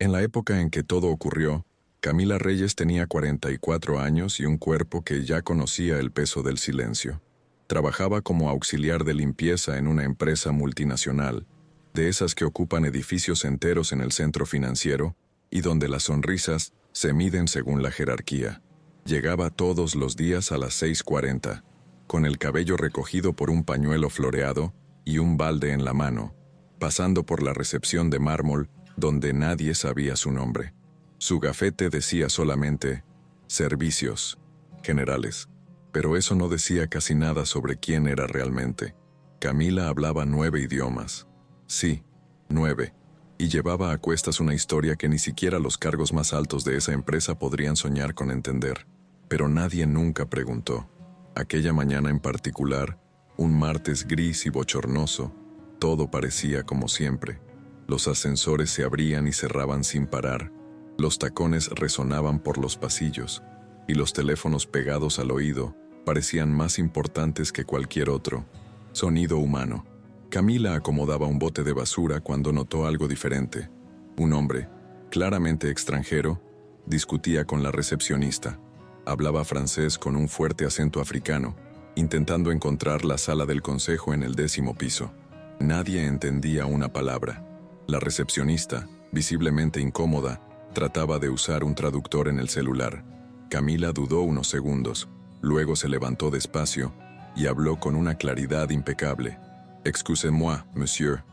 En la época en que todo ocurrió, Camila Reyes tenía 44 años y un cuerpo que ya conocía el peso del silencio. Trabajaba como auxiliar de limpieza en una empresa multinacional, de esas que ocupan edificios enteros en el centro financiero y donde las sonrisas se miden según la jerarquía. Llegaba todos los días a las 6:40, con el cabello recogido por un pañuelo floreado y un balde en la mano, pasando por la recepción de mármol donde nadie sabía su nombre. Su gafete decía solamente «Servicios Generales», pero eso no decía casi nada sobre quién era realmente. Camila hablaba 9 idiomas. Sí, 9. Y llevaba a cuestas una historia que ni siquiera los cargos más altos de esa empresa podrían soñar con entender. Pero nadie nunca preguntó. Aquella mañana en particular, un martes gris y bochornoso, todo parecía como siempre. Los ascensores se abrían y cerraban sin parar, los tacones resonaban por los pasillos, y los teléfonos pegados al oído parecían más importantes que cualquier otro sonido humano. Camila acomodaba un bote de basura cuando notó algo diferente. Un hombre, claramente extranjero, discutía con la recepcionista. Hablaba francés con un fuerte acento africano, intentando encontrar la sala del consejo en el 10º piso. Nadie entendía una palabra. La recepcionista, visiblemente incómoda, trataba de usar un traductor en el celular. Camila dudó unos segundos, luego se levantó despacio y habló con una claridad impecable. «Excusez-moi, monsieur.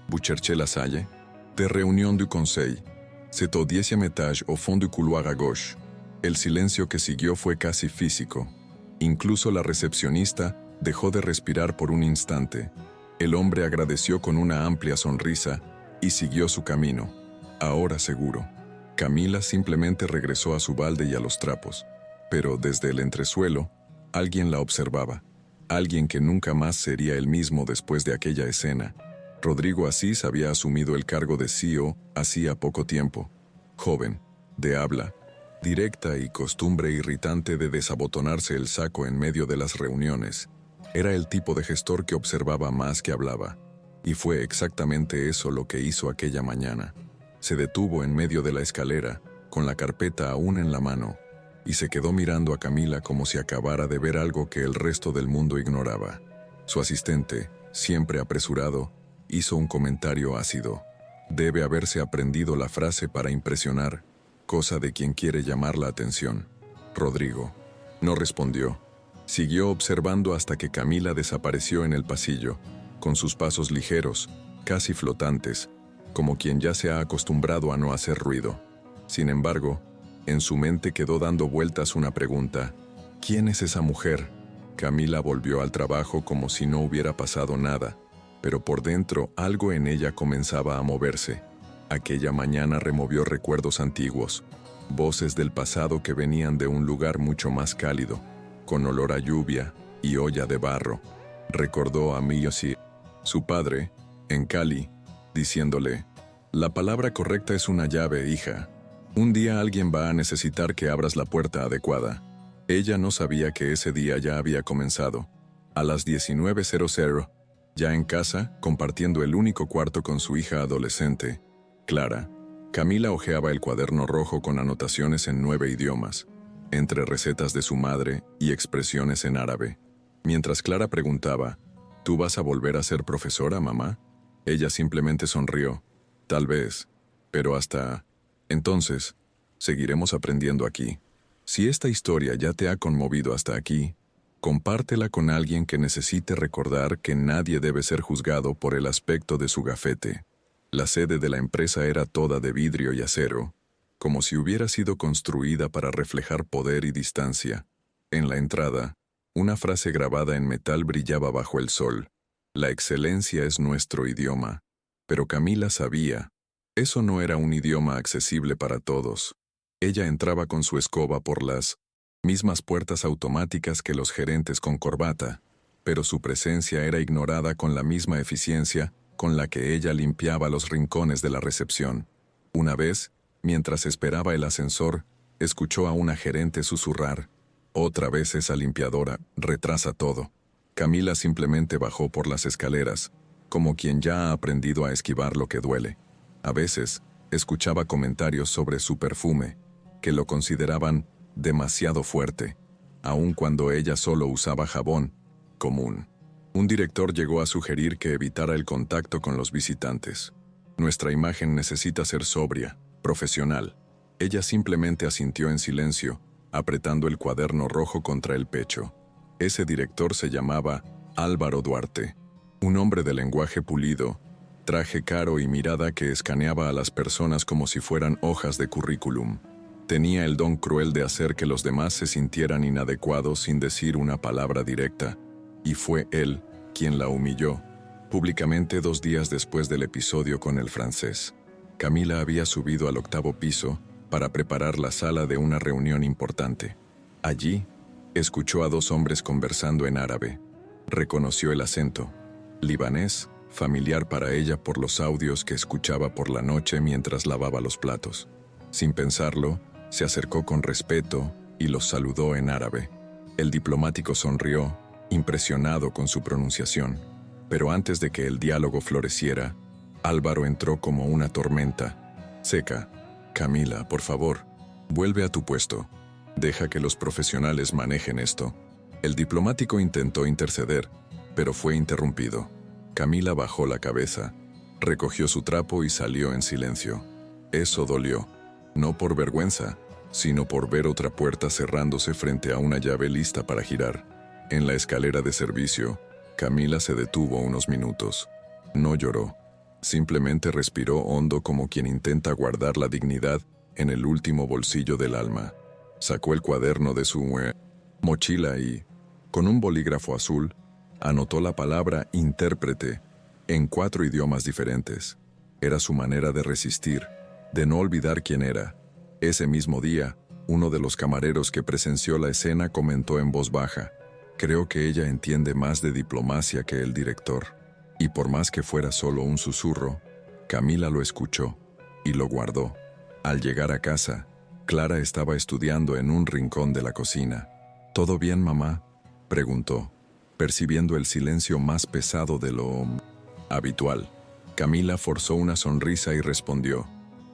Vous cherchez la salle? De réunion du conseil. C'est au 10e étage au fond du couloir à gauche». El silencio que siguió fue casi físico. Incluso la recepcionista dejó de respirar por un instante. El hombre agradeció con una amplia sonrisa y siguió su camino, ahora seguro. Camila simplemente regresó a su balde y a los trapos, pero desde el entresuelo, alguien la observaba, alguien que nunca más sería el mismo después de aquella escena. Rodrigo Asís había asumido el cargo de CEO hacía poco tiempo. Joven, de habla directa y costumbre irritante de desabotonarse el saco en medio de las reuniones. Era el tipo de gestor que observaba más que hablaba. Y fue exactamente eso lo que hizo aquella mañana. Se detuvo en medio de la escalera, con la carpeta aún en la mano, y se quedó mirando a Camila como si acabara de ver algo que el resto del mundo ignoraba. Su asistente, siempre apresurado, hizo un comentario ácido. Debe haberse aprendido la frase para impresionar, cosa de quien quiere llamar la atención. Rodrigo no respondió. Siguió observando hasta que Camila desapareció en el pasillo, con sus pasos ligeros, casi flotantes, como quien ya se ha acostumbrado a no hacer ruido. Sin embargo, en su mente quedó dando vueltas una pregunta. ¿Quién es esa mujer? Camila volvió al trabajo como si no hubiera pasado nada, pero por dentro algo en ella comenzaba a moverse. Aquella mañana removió recuerdos antiguos, voces del pasado que venían de un lugar mucho más cálido, con olor a lluvia y olla de barro. Recordó a Miyoshi, su padre, en Cali, diciéndole: «La palabra correcta es una llave, hija. Un día alguien va a necesitar que abras la puerta adecuada». Ella no sabía que ese día ya había comenzado. A las 19:00, ya en casa, compartiendo el único cuarto con su hija adolescente, Clara, Camila hojeaba el cuaderno rojo con anotaciones en 9 idiomas, entre recetas de su madre y expresiones en árabe. Mientras Clara preguntaba: «¿Tú vas a volver a ser profesora, mamá?», ella simplemente sonrió. «Tal vez, pero hasta entonces, seguiremos aprendiendo aquí». Si esta historia ya te ha conmovido hasta aquí, compártela con alguien que necesite recordar que nadie debe ser juzgado por el aspecto de su gafete. La sede de la empresa era toda de vidrio y acero, como si hubiera sido construida para reflejar poder y distancia. En la entrada, una frase grabada en metal brillaba bajo el sol: «La excelencia es nuestro idioma». Pero Camila sabía, eso no era un idioma accesible para todos. Ella entraba con su escoba por las mismas puertas automáticas que los gerentes con corbata, pero su presencia era ignorada con la misma eficiencia con la que ella limpiaba los rincones de la recepción. Una vez, mientras esperaba el ascensor, escuchó a una gerente susurrar: «Otra vez esa limpiadora, retrasa todo». Camila simplemente bajó por las escaleras, como quien ya ha aprendido a esquivar lo que duele. A veces, Escuchaba comentarios sobre su perfume, que lo consideraban demasiado fuerte, aun cuando ella solo usaba jabón común. Un director llegó a sugerir que evitara el contacto con los visitantes. Nuestra imagen necesita ser sobria, profesional. Ella simplemente asintió en silencio, apretando el cuaderno rojo contra el pecho. Ese director se llamaba Álvaro Duarte, un hombre de lenguaje pulido, traje caro y mirada que escaneaba a las personas como si fueran hojas de currículum. Tenía el don cruel de hacer que los demás se sintieran inadecuados sin decir una palabra directa, y fue él quien la humilló, públicamente 2 días después del episodio con el francés. Camila había subido al 8º piso para preparar la sala de una reunión importante. Allí, escuchó a 2 hombres conversando en árabe. Reconoció el acento, libanés, familiar para ella por los audios que escuchaba por la noche mientras lavaba los platos. Sin pensarlo, se acercó con respeto y los saludó en árabe. El diplomático sonrió, impresionado con su pronunciación, pero antes de que el diálogo floreciera, Álvaro entró como una tormenta. Seca. Camila, por favor, vuelve a tu puesto. Deja que los profesionales manejen esto. El diplomático intentó interceder, pero fue interrumpido. Camila bajó la cabeza, recogió su trapo y salió en silencio. Eso dolió, no por vergüenza, sino por ver otra puerta cerrándose frente a una llave lista para girar. En la escalera de servicio, Camila se detuvo unos minutos. No lloró, simplemente respiró hondo como quien intenta guardar la dignidad en el último bolsillo del alma. Sacó el cuaderno de su mochila y, con un bolígrafo azul, anotó la palabra intérprete en 4 idiomas diferentes. Era su manera de resistir, de no olvidar quién era. Ese mismo día, uno de los camareros que presenció la escena comentó en voz baja: «Creo que ella entiende más de diplomacia que el director». Y por más que fuera solo un susurro, Camila lo escuchó y lo guardó. Al llegar a casa, Clara estaba estudiando en un rincón de la cocina. «¿Todo bien, mamá?», preguntó, percibiendo el silencio más pesado de lo habitual. Camila forzó una sonrisa y respondió: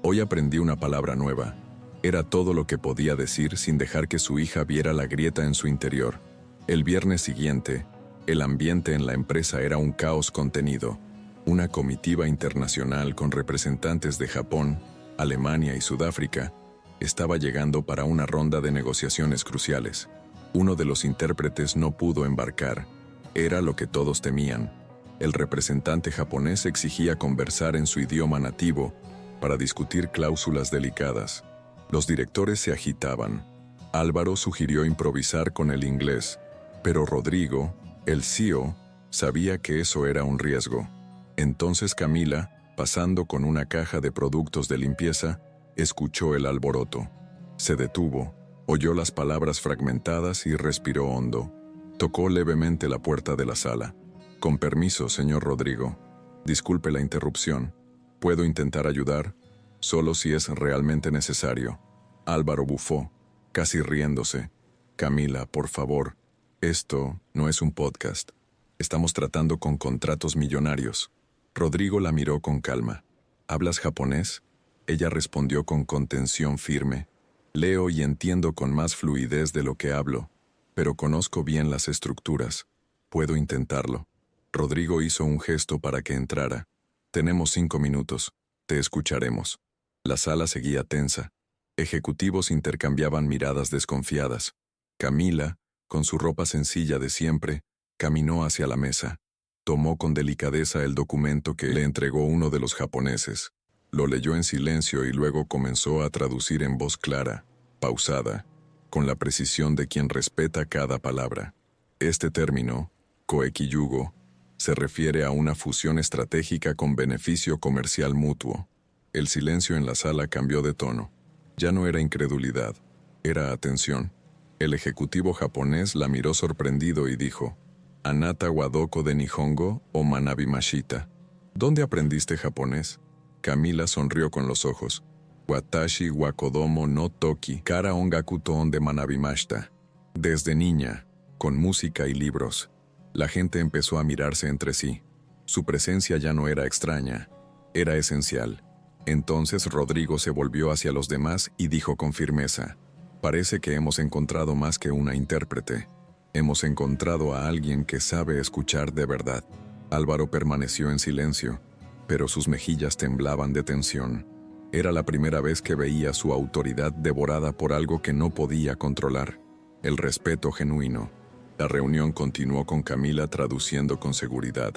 «Hoy aprendí una palabra nueva». Era todo lo que podía decir sin dejar que su hija viera la grieta en su interior. El viernes siguiente, el ambiente en la empresa era un caos contenido. Una comitiva internacional con representantes de Japón, Alemania y Sudáfrica estaba llegando para una ronda de negociaciones cruciales. Uno de los intérpretes no pudo embarcar. Era lo que todos temían. El representante japonés exigía conversar en su idioma nativo para discutir cláusulas delicadas. Los directores se agitaban. Álvaro sugirió improvisar con el inglés, pero Rodrigo, el CEO, sabía que eso era un riesgo. Entonces Camila, pasando con una caja de productos de limpieza, escuchó el alboroto. Se detuvo, oyó las palabras fragmentadas y respiró hondo. Tocó levemente la puerta de la sala. «Con permiso, señor Rodrigo. Disculpe la interrupción. ¿Puedo intentar ayudar? Solo si es realmente necesario». Álvaro bufó, casi riéndose. «Camila, por favor. Esto no es un podcast. Estamos tratando con contratos millonarios». Rodrigo la miró con calma. «¿Hablas japonés?». Ella respondió con contención firme. «Leo y entiendo con más fluidez de lo que hablo, pero conozco bien las estructuras. Puedo intentarlo». Rodrigo hizo un gesto para que entrara. «Tenemos 5 minutos. Te escucharemos». La sala seguía tensa. Ejecutivos intercambiaban miradas desconfiadas. Camila, con su ropa sencilla de siempre, caminó hacia la mesa. Tomó con delicadeza el documento que le entregó uno de los japoneses. Lo leyó en silencio y luego comenzó a traducir en voz clara, pausada, con la precisión de quien respeta cada palabra. Este término, koekiyugo, se refiere a una fusión estratégica con beneficio comercial mutuo. El silencio en la sala cambió de tono. Ya no era incredulidad, era atención. El ejecutivo japonés la miró sorprendido y dijo: «Anata wa doko de Nihongo o Manabimashita». «¿Dónde aprendiste japonés?». Camila sonrió con los ojos. «Watashi wa kodomo no toki kara ongaku to de Manabimashita». Desde niña, con música y libros. La gente empezó a mirarse entre sí. Su presencia ya no era extraña, era esencial. Entonces Rodrigo se volvió hacia los demás y dijo con firmeza: «Parece que hemos encontrado más que una intérprete. Hemos encontrado a alguien que sabe escuchar de verdad». Álvaro permaneció en silencio, pero sus mejillas temblaban de tensión. Era la primera vez que veía su autoridad devorada por algo que no podía controlar: el respeto genuino. La reunión continuó con Camila traduciendo con seguridad.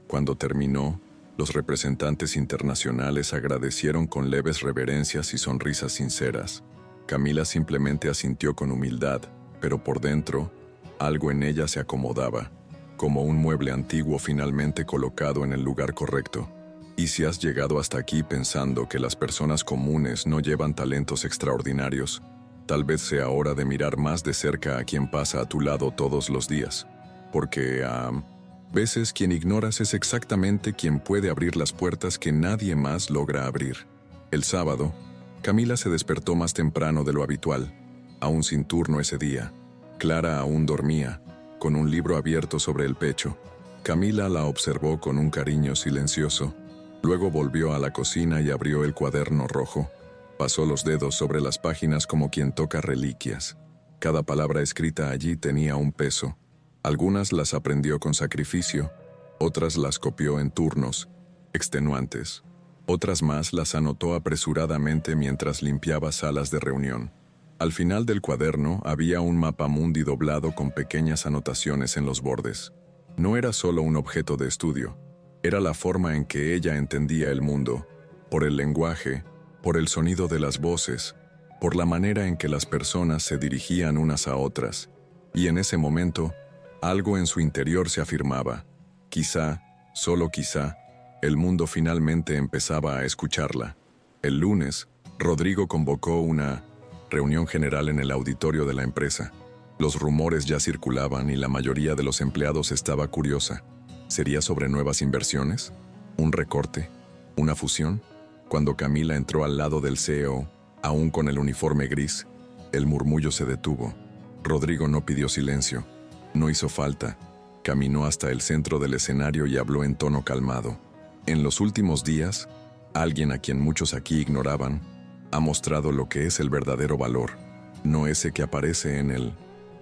Cuando terminó, los representantes internacionales agradecieron con leves reverencias y sonrisas sinceras. Camila simplemente asintió con humildad, pero por dentro, algo en ella se acomodaba, como un mueble antiguo finalmente colocado en el lugar correcto. Y si has llegado hasta aquí pensando que las personas comunes no llevan talentos extraordinarios, tal vez sea hora de mirar más de cerca a quien pasa a tu lado todos los días, porque veces quien ignoras es exactamente quien puede abrir las puertas que nadie más logra abrir. El sábado, Camila se despertó más temprano de lo habitual, aún sin turno ese día. Clara aún dormía, con un libro abierto sobre el pecho. Camila la observó con un cariño silencioso. Luego volvió a la cocina y abrió el cuaderno rojo. Pasó los dedos sobre las páginas como quien toca reliquias. Cada palabra escrita allí tenía un peso. Algunas las aprendió con sacrificio, otras las copió en turnos extenuantes. Otras más las anotó apresuradamente mientras limpiaba salas de reunión. Al final del cuaderno había un mapamundi doblado con pequeñas anotaciones en los bordes. No era solo un objeto de estudio, era la forma en que ella entendía el mundo, por el lenguaje, por el sonido de las voces, por la manera en que las personas se dirigían unas a otras. Y en ese momento, algo en su interior se afirmaba. Quizá, solo quizá, el mundo finalmente empezaba a escucharla. El lunes, Rodrigo convocó una reunión general en el auditorio de la empresa. Los rumores ya circulaban y la mayoría de los empleados estaba curiosa. ¿Sería sobre nuevas inversiones? ¿Un recorte? ¿Una fusión? Cuando Camila entró al lado del CEO, aún con el uniforme gris, el murmullo se detuvo. Rodrigo no pidió silencio. No hizo falta. Caminó hasta el centro del escenario y habló en tono calmado. En los últimos días, alguien a quien muchos aquí ignoraban, ha mostrado lo que es el verdadero valor. No ese que aparece en el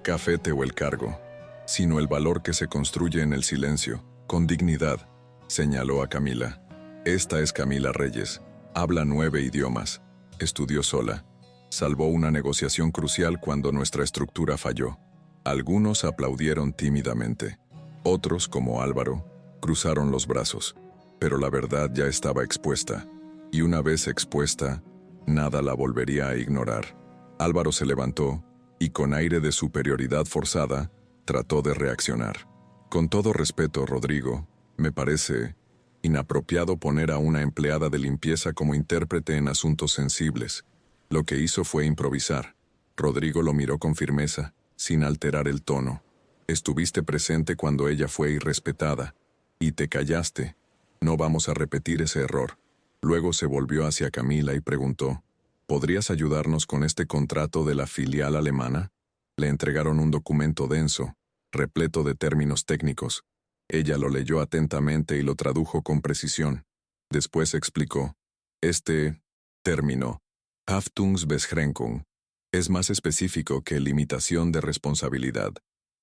cafete o el cargo, sino el valor que se construye en el silencio, con dignidad, señaló a Camila. Esta es Camila Reyes. Habla 9 idiomas. Estudió sola. Salvó una negociación crucial cuando nuestra estructura falló. Algunos aplaudieron tímidamente. Otros, como Álvaro, cruzaron los brazos. Pero la verdad ya estaba expuesta. Y una vez expuesta, nada la volvería a ignorar. Álvaro se levantó y, con aire de superioridad forzada, trató de reaccionar. Con todo respeto, Rodrigo, me parece inapropiado poner a una empleada de limpieza como intérprete en asuntos sensibles. Lo que hizo fue improvisar. Rodrigo lo miró con firmeza, sin alterar el tono. Estuviste presente cuando ella fue irrespetada, y te callaste. No vamos a repetir ese error. Luego se volvió hacia Camila y preguntó: ¿podrías ayudarnos con este contrato de la filial alemana? Le entregaron un documento denso, repleto de términos técnicos. Ella lo leyó atentamente y lo tradujo con precisión. Después explicó: este término, Haftungsbeschränkung, es más específico que limitación de responsabilidad.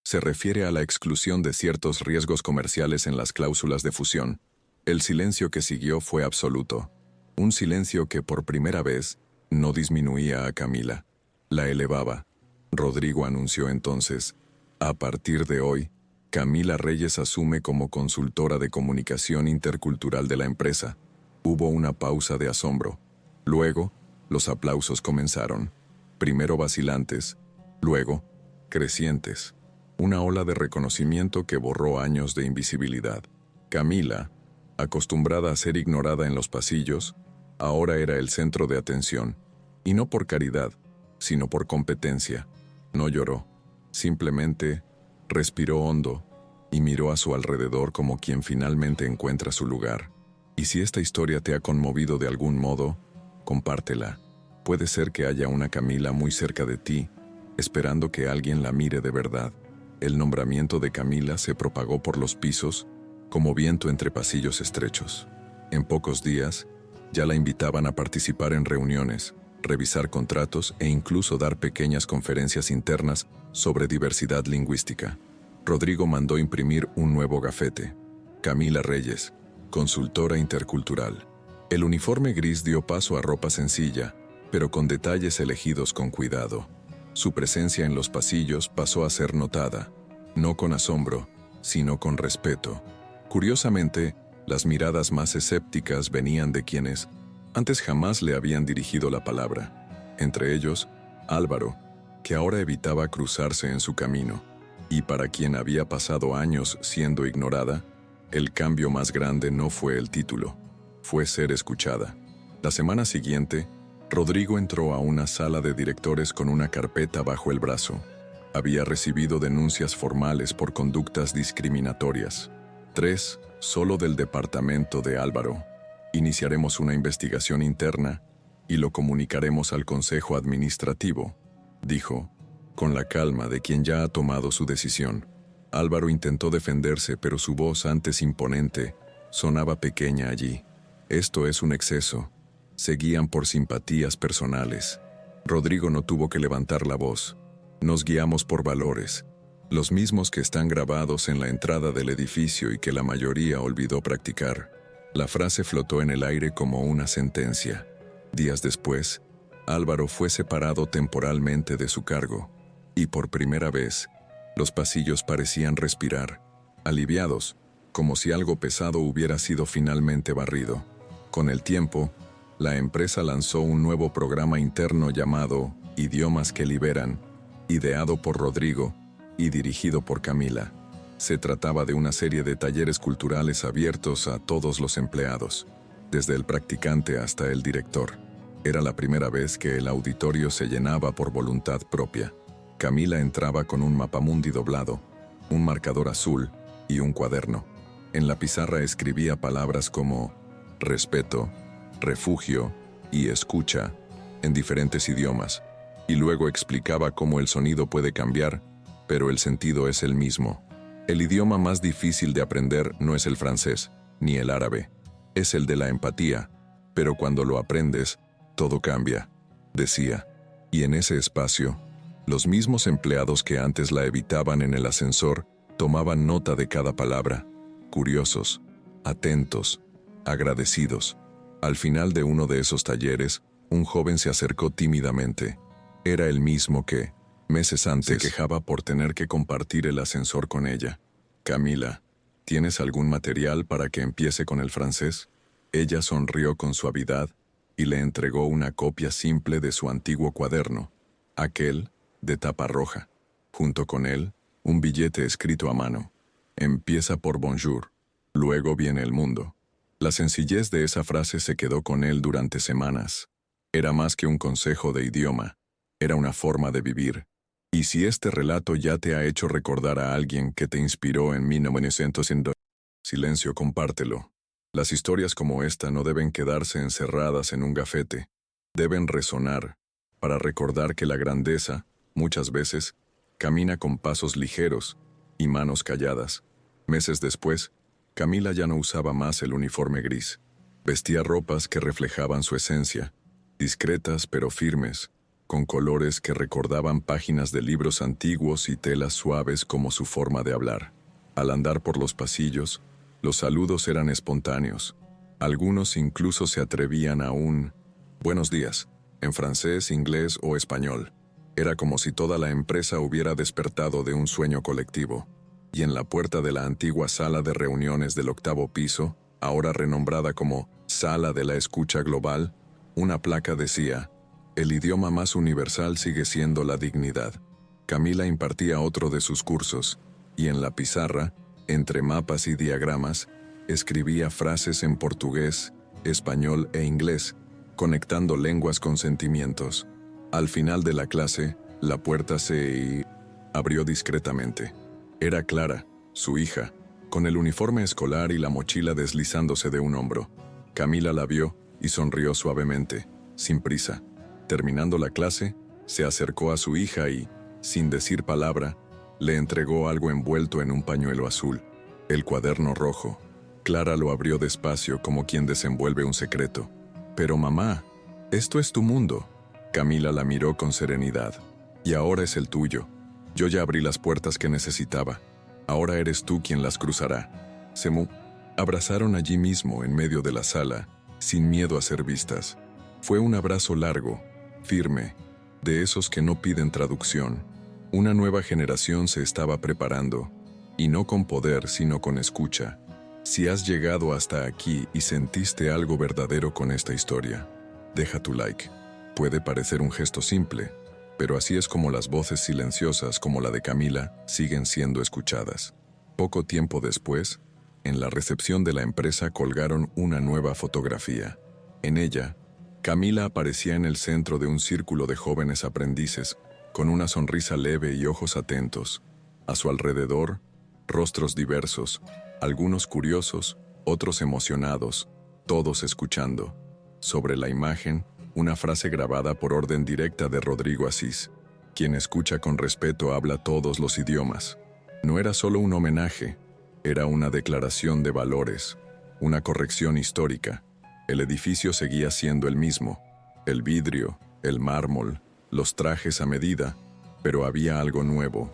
Se refiere a la exclusión de ciertos riesgos comerciales en las cláusulas de fusión. El silencio que siguió fue absoluto. Un silencio que por primera vez no disminuía a Camila, la elevaba. Rodrigo anunció entonces: a partir de hoy, Camila Reyes asume como consultora de comunicación intercultural de la empresa. Hubo una pausa de asombro. Luego, los aplausos comenzaron. Primero vacilantes, luego crecientes. Una ola de reconocimiento que borró años de invisibilidad. Camila, acostumbrada a ser ignorada en los pasillos, ahora era el centro de atención. Y no por caridad, sino por competencia. No lloró. Simplemente respiró hondo y miró a su alrededor como quien finalmente encuentra su lugar. Y si esta historia te ha conmovido de algún modo, compártela. Puede ser que haya una Camila muy cerca de ti, esperando que alguien la mire de verdad. El nombramiento de Camila se propagó por los pisos como viento entre pasillos estrechos. En pocos días, Ya la invitaban a participar en reuniones, revisar contratos e incluso dar pequeñas conferencias internas sobre diversidad lingüística. Rodrigo mandó imprimir un nuevo gafete. Camila Reyes, consultora intercultural. El uniforme gris dio paso a ropa sencilla, pero con detalles elegidos con cuidado. Su presencia en los pasillos pasó a ser notada, no con asombro, sino con respeto. Curiosamente, las miradas más escépticas venían de quienes antes jamás le habían dirigido la palabra. Entre ellos, Álvaro, que ahora evitaba cruzarse en su camino, y para quien había pasado años siendo ignorada, el cambio más grande no fue el título, fue ser escuchada. La semana siguiente, Rodrigo entró a una sala de directores con una carpeta bajo el brazo. Había recibido denuncias formales por conductas discriminatorias. 3, solo del departamento de Álvaro. Iniciaremos una investigación interna y lo comunicaremos al Consejo Administrativo, dijo, con la calma de quien ya ha tomado su decisión. Álvaro intentó defenderse, pero su voz, antes imponente, sonaba pequeña allí. Esto es un exceso. Se guían por simpatías personales. Rodrigo no tuvo que levantar la voz. Nos guiamos por valores, los mismos que están grabados en la entrada del edificio y que la mayoría olvidó practicar. La frase flotó en el aire como una sentencia. Días después, Álvaro fue separado temporalmente de su cargo, y por primera vez, los pasillos parecían respirar, aliviados, como si algo pesado hubiera sido finalmente barrido. Con el tiempo, la empresa lanzó un nuevo programa interno llamado Idiomas que Liberan, ideado por Rodrigo y dirigido por Camila. Se trataba de una serie de talleres culturales abiertos a todos los empleados, desde el practicante hasta el director. Era la primera vez que el auditorio se llenaba por voluntad propia. Camila entraba con un mapamundi doblado, un marcador azul y un cuaderno. En la pizarra escribía palabras como respeto, refugio y escucha en diferentes idiomas, y luego explicaba cómo el sonido puede cambiar, pero el sentido es el mismo. El idioma más difícil de aprender no es el francés, ni el árabe. Es el de la empatía, pero cuando lo aprendes, todo cambia, decía. Y en ese espacio, los mismos empleados que antes la evitaban en el ascensor tomaban nota de cada palabra, curiosos, atentos, agradecidos. Al final de uno de esos talleres, un joven se acercó tímidamente. Era el mismo que, meses antes, se quejaba por tener que compartir el ascensor con ella. Camila, ¿tienes algún material para que empiece con el francés? Ella sonrió con suavidad y le entregó una copia simple de su antiguo cuaderno, aquel de tapa roja. Junto con él, un billete escrito a mano. Empieza por bonjour, luego viene el mundo. La sencillez de esa frase se quedó con él durante semanas. Era más que un consejo de idioma, era una forma de vivir. Y si este relato ya te ha hecho recordar a alguien que te inspiró en 1902, silencio, compártelo. Las historias como esta no deben quedarse encerradas en un gafete. Deben resonar, para recordar que la grandeza, muchas veces, camina con pasos ligeros y manos calladas. Meses después, Camila ya no usaba más el uniforme gris. Vestía ropas que reflejaban su esencia, discretas pero firmes, con colores que recordaban páginas de libros antiguos y telas suaves como su forma de hablar. Al andar por los pasillos, los saludos eran espontáneos. Algunos incluso se atrevían a un «buenos días», en francés, inglés o español. Era como si toda la empresa hubiera despertado de un sueño colectivo. Y en la puerta de la antigua sala de reuniones del 8º piso, ahora renombrada como Sala de la Escucha Global, una placa decía: «El idioma más universal sigue siendo la dignidad». Camila impartía otro de sus cursos, y en la pizarra, entre mapas y diagramas, escribía frases en portugués, español e inglés, conectando lenguas con sentimientos. Al final de la clase, la puerta se abrió discretamente. Era Clara, su hija, con el uniforme escolar y la mochila deslizándose de un hombro. Camila la vio y sonrió suavemente, sin prisa. Terminando la clase, se acercó a su hija y, sin decir palabra, le entregó algo envuelto en un pañuelo azul, el cuaderno rojo. Clara lo abrió despacio como quien desenvuelve un secreto. Pero mamá, esto es tu mundo. Camila la miró con serenidad. Y ahora es el tuyo. Yo ya abrí las puertas que necesitaba. Ahora eres tú quien las cruzará. Se abrazaron allí mismo, en medio de la sala, sin miedo a ser vistas. Fue un abrazo largo, firme, de esos que no piden traducción. Una nueva generación se estaba preparando, y no con poder, sino con escucha. Si has llegado hasta aquí y sentiste algo verdadero con esta historia, deja tu like. Puede parecer un gesto simple, pero así es como las voces silenciosas como la de Camila siguen siendo escuchadas. Poco tiempo después, en la recepción de la empresa colgaron una nueva fotografía. En ella, Camila aparecía en el centro de un círculo de jóvenes aprendices, con una sonrisa leve y ojos atentos. A su alrededor, rostros diversos, algunos curiosos, otros emocionados, todos escuchando. Sobre la imagen, una frase grabada por orden directa de Rodrigo Asís: quien escucha con respeto habla todos los idiomas. No era solo un homenaje, era una declaración de valores, una corrección histórica. El edificio seguía siendo el mismo, el vidrio, el mármol, los trajes a medida, pero había algo nuevo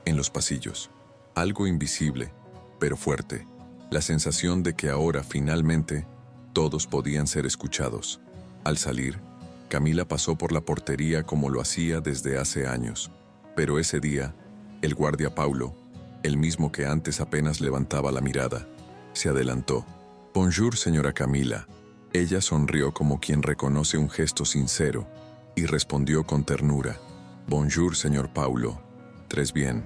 en los pasillos, algo invisible, pero fuerte, la sensación de que ahora finalmente todos podían ser escuchados. Al salir, Camila pasó por la portería como lo hacía desde hace años, pero ese día, el guardia Paulo, el mismo que antes apenas levantaba la mirada, se adelantó. «Bonjour, señora Camila». Ella sonrió como quien reconoce un gesto sincero y respondió con ternura: «Bonjour, señor Paulo. Tres bien».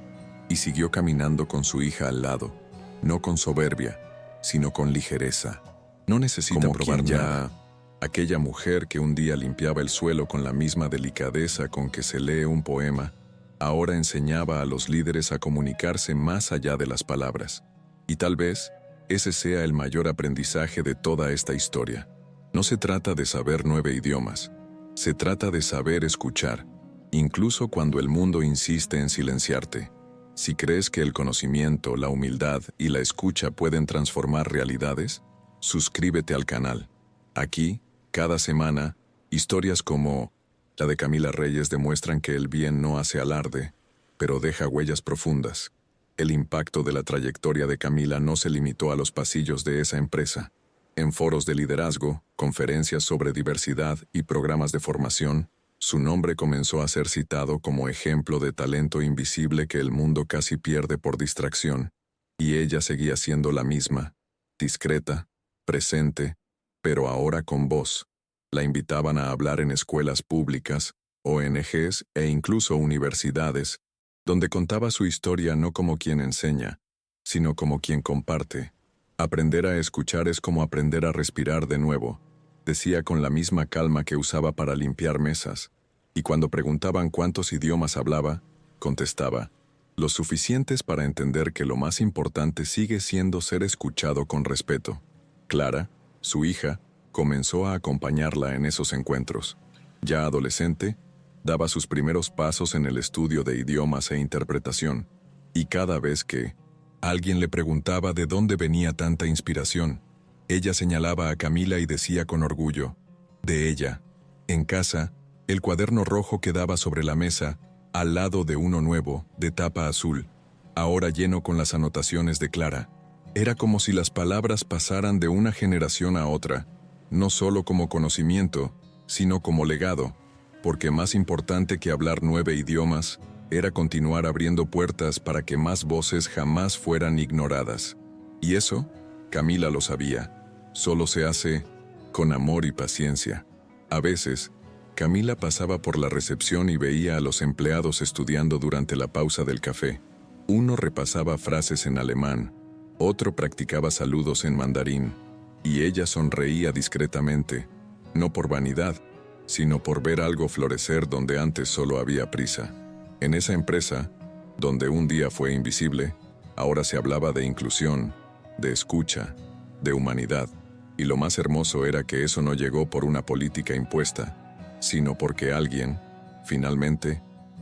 Y siguió caminando con su hija al lado, no con soberbia, sino con ligereza. No necesita probar nada. Aquella mujer que un día limpiaba el suelo con la misma delicadeza con que se lee un poema, ahora enseñaba a los líderes a comunicarse más allá de las palabras. Y tal vez ese sea el mayor aprendizaje de toda esta historia. No se trata de saber 9 idiomas, se trata de saber escuchar, incluso cuando el mundo insiste en silenciarte. Si crees que el conocimiento, la humildad y la escucha pueden transformar realidades, suscríbete al canal. Aquí, cada semana, historias como la de Camila Reyes demuestran que el bien no hace alarde, pero deja huellas profundas. El impacto de la trayectoria de Camila no se limitó a los pasillos de esa empresa. En foros de liderazgo, conferencias sobre diversidad y programas de formación, su nombre comenzó a ser citado como ejemplo de talento invisible que el mundo casi pierde por distracción, y ella seguía siendo la misma, discreta, presente, pero ahora con voz. La invitaban a hablar en escuelas públicas, ONGs e incluso universidades, donde contaba su historia no como quien enseña, sino como quien comparte. Aprender a escuchar es como aprender a respirar de nuevo, decía con la misma calma que usaba para limpiar mesas, y cuando preguntaban cuántos idiomas hablaba, contestaba: los suficientes para entender que lo más importante sigue siendo ser escuchado con respeto. Clara, su hija, comenzó a acompañarla en esos encuentros. Ya adolescente, daba sus primeros pasos en el estudio de idiomas e interpretación, y cada vez que alguien le preguntaba de dónde venía tanta inspiración, ella señalaba a Camila y decía con orgullo: de ella. En casa, el cuaderno rojo quedaba sobre la mesa, al lado de uno nuevo, de tapa azul, ahora lleno con las anotaciones de Clara. Era como si las palabras pasaran de una generación a otra, no solo como conocimiento, sino como legado, porque más importante que hablar 9 idiomas, era continuar abriendo puertas para que más voces jamás fueran ignoradas. Y eso, Camila lo sabía, solo se hace con amor y paciencia. A veces, Camila pasaba por la recepción y veía a los empleados estudiando durante la pausa del café. Uno repasaba frases en alemán, otro practicaba saludos en mandarín, y ella sonreía discretamente, no por vanidad, sino por ver algo florecer donde antes solo había prisa. En esa empresa, donde un día fue invisible, ahora se hablaba de inclusión, de escucha, de humanidad, y lo más hermoso era que eso no llegó por una política impuesta, sino porque alguien, finalmente,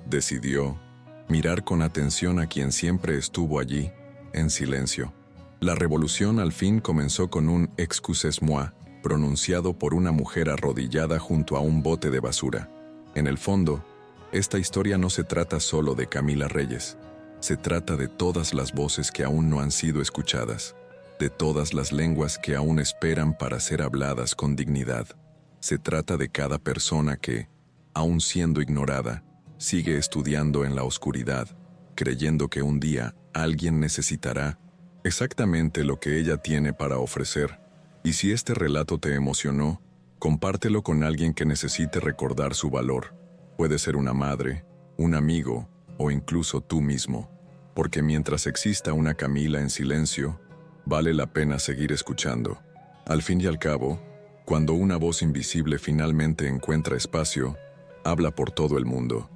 decidió mirar con atención a quien siempre estuvo allí, en silencio. La revolución al fin comenzó con un «excusez-moi», pronunciado por una mujer arrodillada junto a un bote de basura. En el fondo, esta historia no se trata solo de Camila Reyes. Se trata de todas las voces que aún no han sido escuchadas, de todas las lenguas que aún esperan para ser habladas con dignidad. Se trata de cada persona que, aún siendo ignorada, sigue estudiando en la oscuridad, creyendo que un día alguien necesitará exactamente lo que ella tiene para ofrecer. Y si este relato te emocionó, compártelo con alguien que necesite recordar su valor. Puede ser una madre, un amigo o incluso tú mismo, porque mientras exista una Camila en silencio, vale la pena seguir escuchando. Al fin y al cabo, cuando una voz invisible finalmente encuentra espacio, habla por todo el mundo.